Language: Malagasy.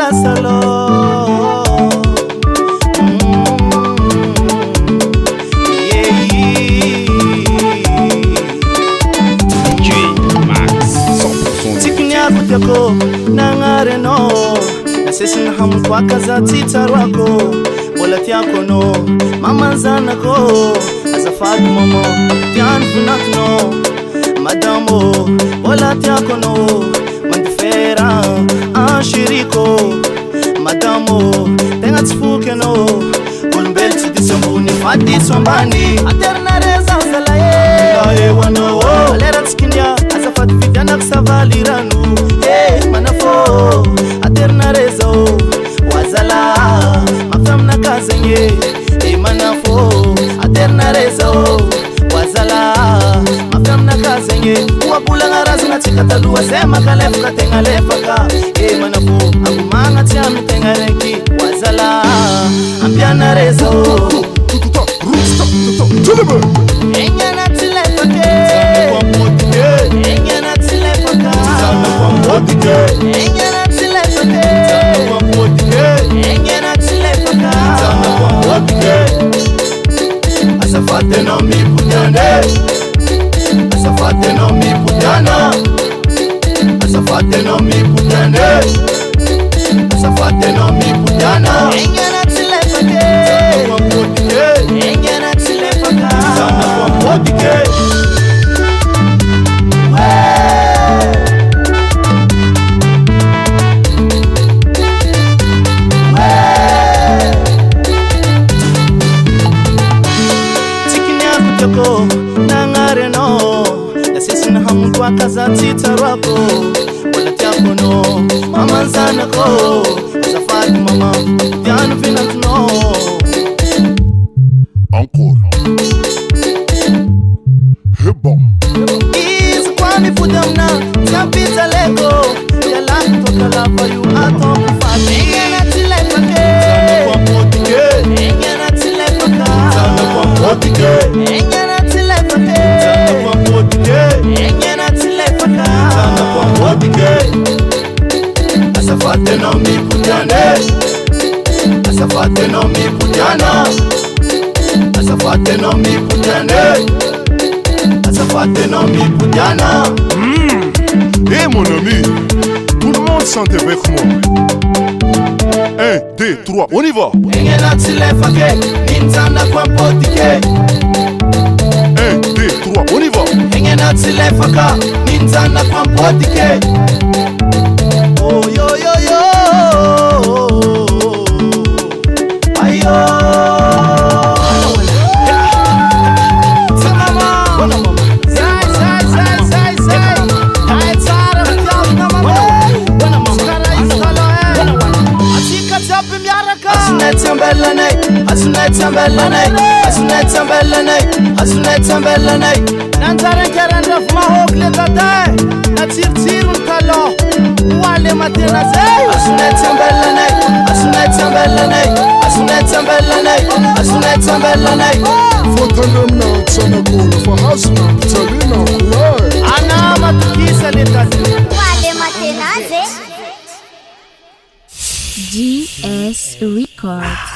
la salon. Yako nangare no nasisi na hamu kwa kaza tita rwako bolat yako no mama zana ko azafat momo yan funat no madamo bolat yako no mandifera ashiriko madamo tenga tfuke no kulbel tidisambuni fadi sombani aterna reza zalaye lae wano alera tsikinya azafat vidana ksavaliranu manafo aterna rezo wazala mafamna kazenye manafo aterna rezo wazala mafamna kazenye wabula ngarazi na tikatalu wasema kalefu katenga lefaka manafo agumanga tiami tengareki wazala ambiana rezo enyana tilefake enyana tilefaka enyana tilefaka enyana tilefaka asafate no mi putane asafate no mi putana asafate no mi putane asafate no mi putana enyana tilefaka enyana tilefaka nangare no nasisi na hamu kwa kaza tita rwako bolat yako no mama zana ko azafat mama yan vinat no encore hebo is kwani pudamna tapita lego ya lanto kala vayu atom fati ngena tilefake kwa potike ngena tilefaka kwa potike ngena tilefake kwa potike ngena tilefaka kwa potike asafate no mi putane asafate no mi putana asafate no mi putane asafate no mi putana. Eh mon ami, tout le monde chante avec moi. 1, 2, 3, on y va. 1, 2, 3, on y va. Oh yo yo yo, ayo. Asunet Nanzaren kerandaf mahok le dadai Natsirtsirun kalo Wale matena zay Asunet sambelanay Fotalemna tsana kola fa hasna tsalina kulay Ana matukisa le dadai Wale matena zay GS Records.